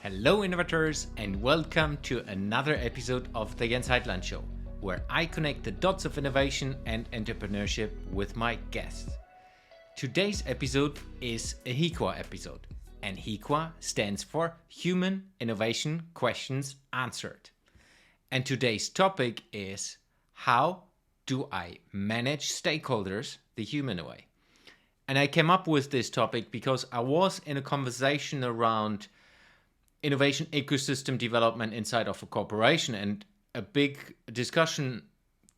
Hello, innovators, and welcome to another episode of the Jens Heitland Show, where I connect the dots of innovation and entrepreneurship with my guests. Today's episode is a HIQA episode, and HIQA stands for Human Innovation Questions Answered. And today's topic is how do I manage stakeholders the human way? And I came up with this topic because I was in a conversation around innovation ecosystem development inside of a corporation, and a big discussion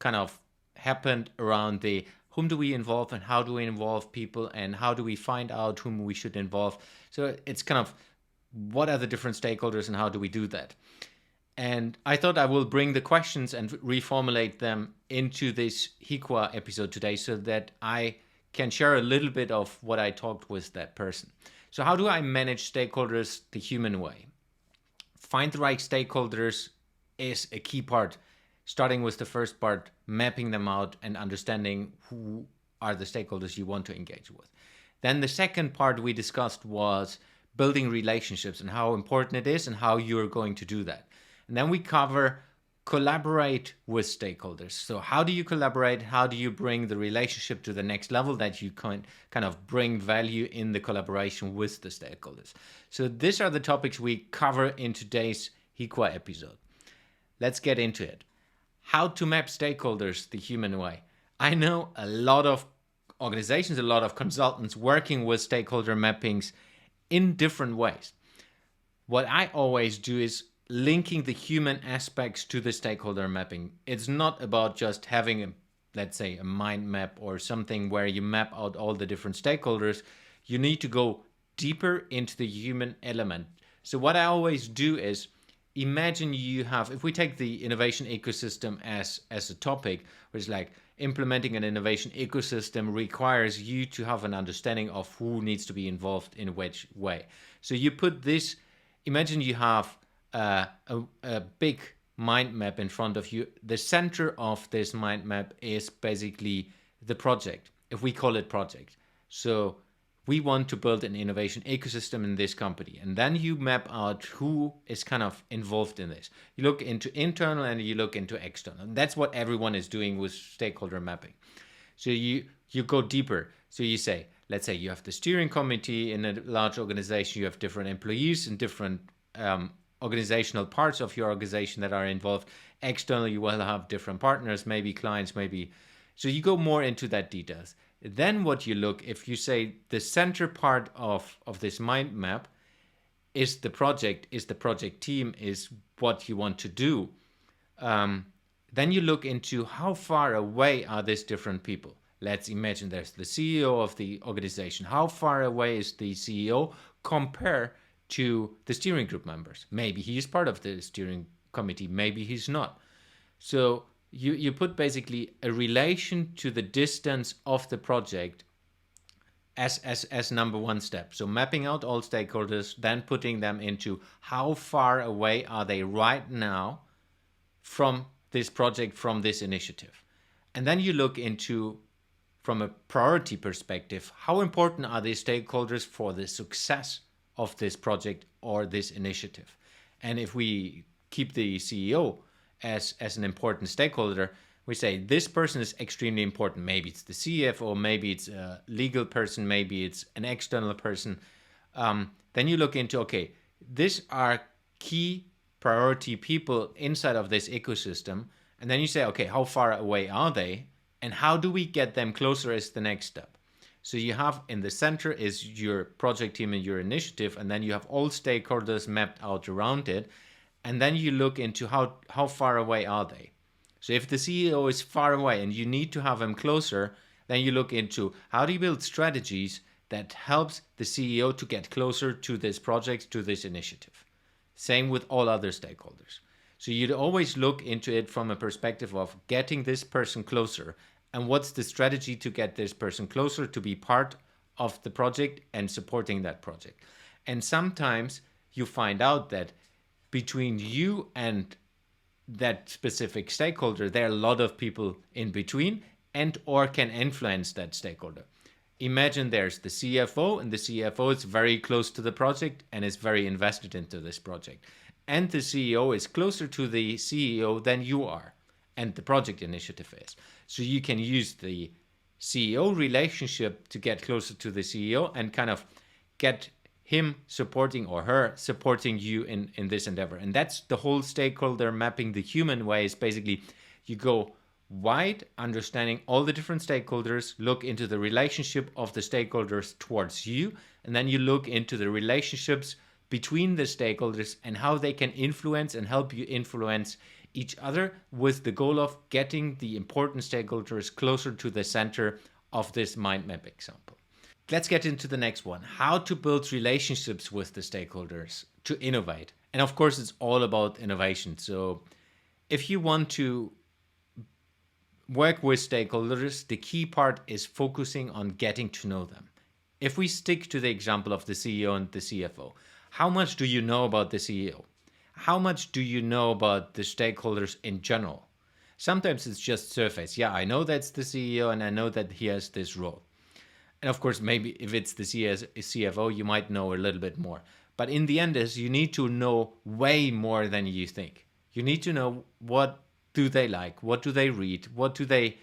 kind of happened around the whom do we involve and how do we involve people and how do we find out whom we should involve. So it's kind of what are the different stakeholders and how do we do that? And I thought I will bring the questions and reformulate them into this HIQA episode today so that I can share a little bit of what I talked with that person. So how do I manage stakeholders the human way? Find the right stakeholders is a key part, starting with the first part, mapping them out and understanding who are the stakeholders you want to engage with. Then the second part we discussed was building relationships and how important it is and how you're going to do that. And then we cover collaborate with stakeholders. So how do you collaborate? How do you bring the relationship to the next level that you can kind of bring value in the collaboration with the stakeholders? So these are the topics we cover in today's HIQA episode. Let's get into it. How to map stakeholders the human way. I know a lot of organizations, a lot of consultants working with stakeholder mappings in different ways. What I always do is linking the human aspects to the stakeholder mapping. It's not about just having let's say a mind map or something where you map out all the different stakeholders. You need to go deeper into the human element. So what I always do is imagine you have, if we take the innovation ecosystem as a topic, which is like implementing an innovation ecosystem requires you to have an understanding of who needs to be involved in which way. So you put this, imagine you have a big mind map in front of you. The center of this mind map is basically the project, if we call it project. So we want to build an innovation ecosystem in this company. And then you map out who is kind of involved in this. You look into internal and you look into external. And that's what everyone is doing with stakeholder mapping. So you go deeper. So you say, let's say you have the steering committee in a large organization, you have different employees and different organizational parts of your organization that are involved. Externally, you will have different partners, maybe clients, maybe. So you go more into that details. Then what you look, if you say the center part of this mind map is the project team, is what you want to do. Then you look into how far away are these different people. Let's imagine there's the CEO of the organization. How far away is the CEO compared to the steering group members? Maybe he is part of the steering committee, maybe he's not. So you put basically a relation to the distance of the project as number one step. So mapping out all stakeholders, then putting them into how far away are they right now from this project, from this initiative. And then you look into, from a priority perspective, how important are these stakeholders for the success of this project or this initiative. And if we keep the CEO as an important stakeholder, we say this person is extremely important. Maybe it's the CFO, maybe it's a legal person, maybe it's an external person. Then you look into, okay, these are key priority people inside of this ecosystem. And then you say, okay, how far away are they? And how do we get them closer as the next step? So you have in the center is your project team and your initiative, and then you have all stakeholders mapped out around it. And then you look into how far away are they. So if the CEO is far away and you need to have him closer, then you look into how do you build strategies that helps the CEO to get closer to this project, to this initiative. Same with all other stakeholders. So you'd always look into it from a perspective of getting this person closer. And what's the strategy to get this person closer to be part of the project and supporting that project? And sometimes you find out that between you and that specific stakeholder, there are a lot of people in between and or can influence that stakeholder. imagine there's the CFO, and the CFO is very close to the project and is very invested into this project. And the CEO is closer to the CEO than you are, and the project initiative is. So you can use the CEO relationship to get closer to the CEO and kind of get him supporting or her supporting you in this endeavor. And that's the whole stakeholder mapping the human way. Is basically you go wide, understanding all the different stakeholders, look into the relationship of the stakeholders towards you, and then you look into the relationships between the stakeholders and how they can influence and help you influence each other, with the goal of getting the important stakeholders closer to the center of this mind map example. Let's get into the next one. How to build relationships with the stakeholders to innovate. And of course, it's all about innovation. So if you want to work with stakeholders, the key part is focusing on getting to know them. If we stick to the example of the CEO and the CFO, how much do you know about the CEO? How much do you know about the stakeholders in general? Sometimes it's just surface. Yeah, I know that's the CEO and I know that he has this role. And of course, maybe if it's the CFO, you might know a little bit more. But in the end, is you need to know way more than you think. You need to know what do they like, what do they read, what do they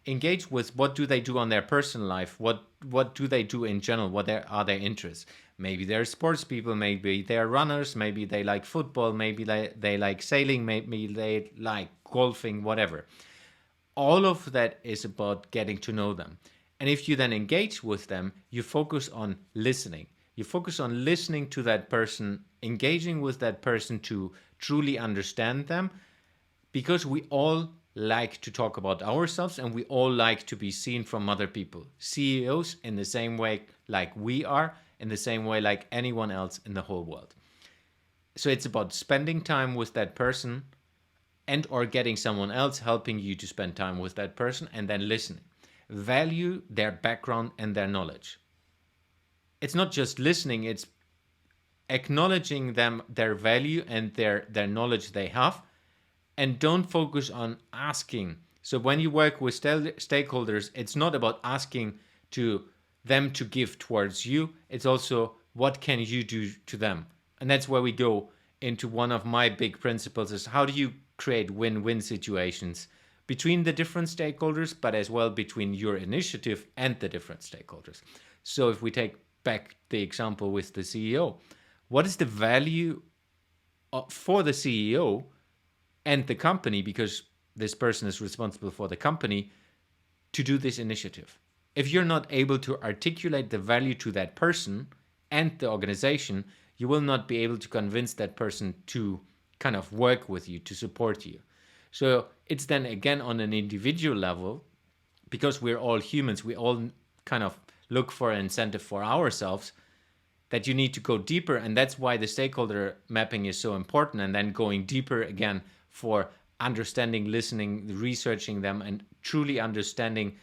engage with, what do they do on their personal life, what do they do in general, what are their interests. Maybe they're sports people, maybe they're runners, maybe they like football, maybe they like sailing, maybe they like golfing, whatever. All of that is about getting to know them. And if you then engage with them, you focus on listening. You focus on listening to that person, engaging with that person to truly understand them, because we all like to talk about ourselves and we all like to be seen from other people. CEOs in the same way like we are, in the same way like anyone else in the whole world. So it's about spending time with that person and or getting someone else helping you to spend time with that person, and then listening. Value their background and their knowledge. It's not just listening, it's acknowledging them, their value and their knowledge they have, and don't focus on asking. So when you work with stakeholders, it's not about asking to them to give towards you. It's also what can you do to them. And that's where we go into one of my big principles, is how do you create win-win situations between the different stakeholders, but as well between your initiative and the different stakeholders. So if we take back the example with the CEO, what is the value for the CEO and the company, because this person is responsible for the company, to do this initiative? If you're not able to articulate the value to that person and the organization, you will not be able to convince that person to kind of work with you, to support you. So it's then again on an individual level, because we're all humans, we all kind of look for an incentive for ourselves, that you need to go deeper. And that's why the stakeholder mapping is so important. And then going deeper again for understanding, listening, researching them, and truly understanding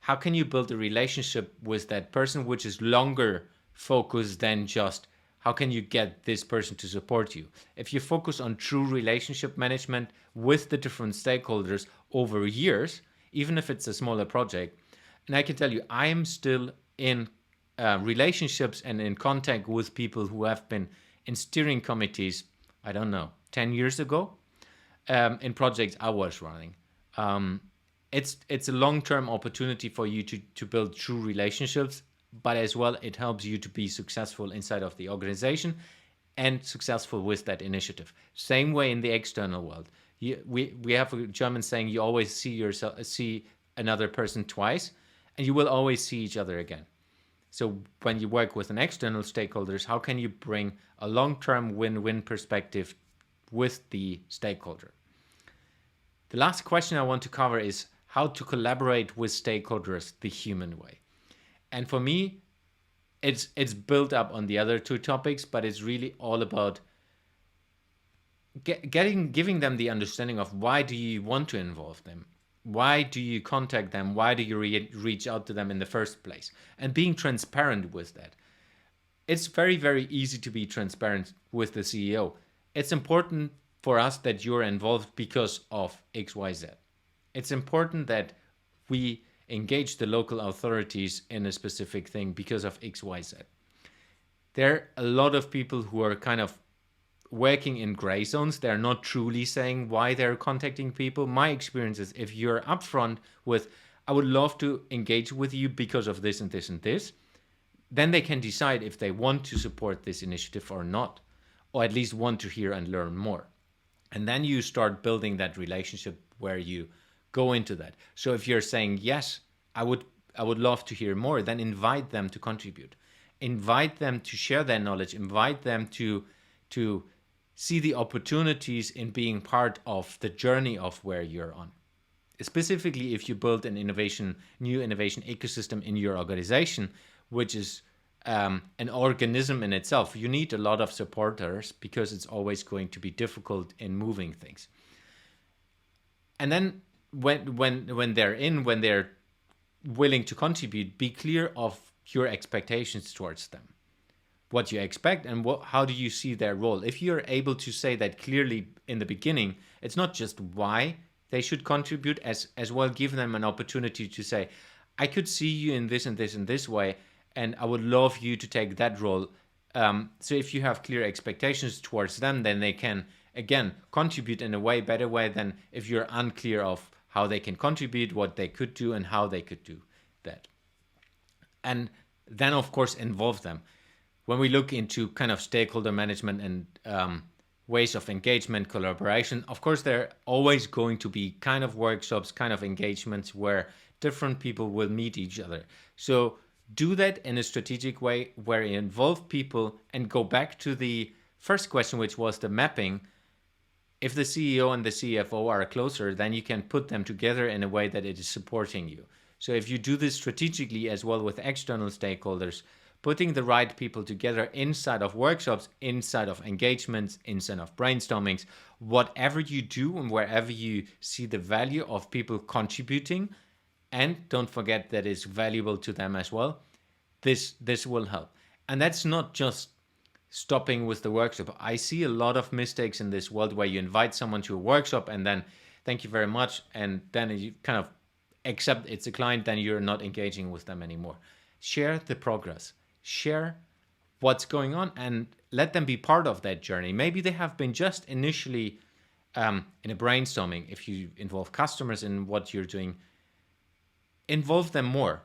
how can you build a relationship with that person, which is longer focused than just how can you get this person to support you. If you focus on true relationship management with the different stakeholders over years, even if it's a smaller project, and I can tell you, I am still in relationships and in contact with people who have been in steering committees, I don't know, 10 years ago, in projects I was running. It's a long-term opportunity for you to build true relationships, but as well, it helps you to be successful inside of the organization and successful with that initiative. Same way in the external world. We have a German saying, you always see another person twice, and you will always see each other again. So when you work with an external stakeholders, how can you bring a long-term win-win perspective with the stakeholder? The last question I want to cover is how to collaborate with stakeholders the human way. And for me, it's built up on the other two topics, but it's really all about giving them the understanding of why do you want to involve them? Why do you contact them? Why do you reach out to them in the first place? And being transparent with that. It's very, very easy to be transparent with the CEO. It's important for us that you're involved because of XYZ. It's important that we engage the local authorities in a specific thing because of XYZ. There are a lot of people who are kind of working in gray zones. They're not truly saying why they're contacting people. My experience is if you're upfront with, I would love to engage with you because of this and this and this, then they can decide if they want to support this initiative or not, or at least want to hear and learn more. And then you start building that relationship where you go into that. So if you're saying, yes, I would love to hear more, then invite them to contribute. Invite them to share their knowledge. Invite them to see the opportunities in being part of the journey of where you're on. Specifically, if you build new innovation ecosystem in your organization, which is an organism in itself, you need a lot of supporters because it's always going to be difficult in moving things. And then when they're willing to contribute, be clear of your expectations towards them. What you expect and how do you see their role. If you're able to say that clearly in the beginning, it's not just why they should contribute, as well give them an opportunity to say, I could see you in this and this and this way, and I would love you to take that role. So if you have clear expectations towards them, then they can, again, contribute in a better way than if you're unclear of how they can contribute, what they could do, and how they could do that. And then, of course, involve them. When we look into kind of stakeholder management and ways of engagement, collaboration, of course, there are always going to be kind of workshops, kind of engagements where different people will meet each other. So do that in a strategic way where you involve people and go back to the first question, which was the mapping. If the CEO and the CFO are closer, then you can put them together in a way that it is supporting you. So if you do this strategically as well with external stakeholders, putting the right people together inside of workshops, inside of engagements, inside of brainstormings, whatever you do and wherever you see the value of people contributing, and don't forget that it's valuable to them as well, this will help. And that's not just stopping with the workshop. I see a lot of mistakes in this world where you invite someone to a workshop and then thank you very much, and then you kind of accept it's a client, then you're not engaging with them anymore. Share the progress. Share what's going on and let them be part of that journey. Maybe they have been just initially in a brainstorming. If you involve customers in what you're doing, involve them more.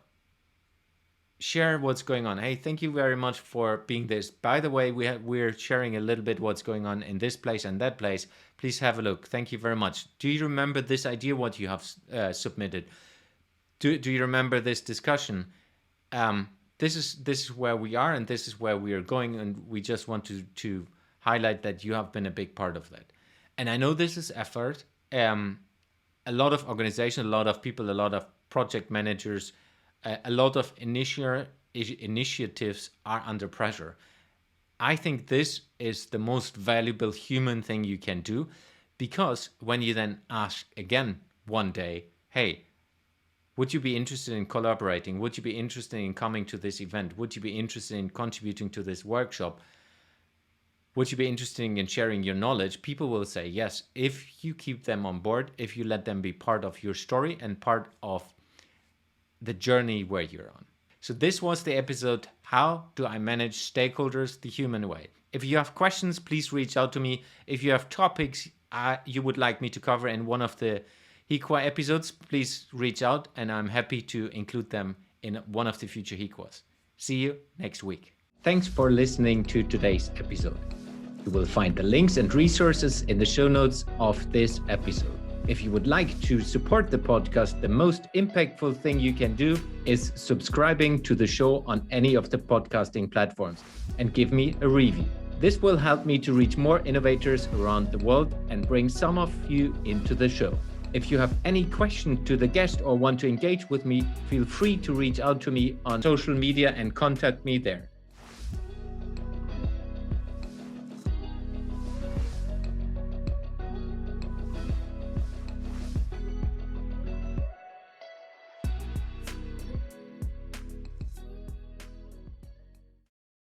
Share what's going on. Hey, thank you very much for being this. By the way, we're sharing a little bit what's going on in this place and that place. Please have a look. Thank you very much. Do you remember this idea, what you have submitted? Do you remember this discussion? This is where we are and this is where we are going, and we just want to highlight that you have been a big part of that. And I know this is effort. A lot of organizations, a lot of people, a lot of project managers, a lot of initiatives are under pressure. I think this is the most valuable human thing you can do, because when you then ask again one day, hey, would you be interested in collaborating? Would you be interested in coming to this event? Would you be interested in contributing to this workshop? Would you be interested in sharing your knowledge? People will say yes, if you keep them on board, if you let them be part of your story and part of the journey where you're on. So this was the episode, How Do I Manage Stakeholders the Human Way? If you have questions, please reach out to me. If you have topics you would like me to cover in one of the HIQA episodes, please reach out and I'm happy to include them in one of the future HIQAs. See you next week. Thanks for listening to today's episode. You will find the links and resources in the show notes of this episode. If you would like to support the podcast, the most impactful thing you can do is subscribing to the show on any of the podcasting platforms and give me a review. This will help me to reach more innovators around the world and bring some of you into the show. If you have any question to the guest or want to engage with me, feel free to reach out to me on social media and contact me there.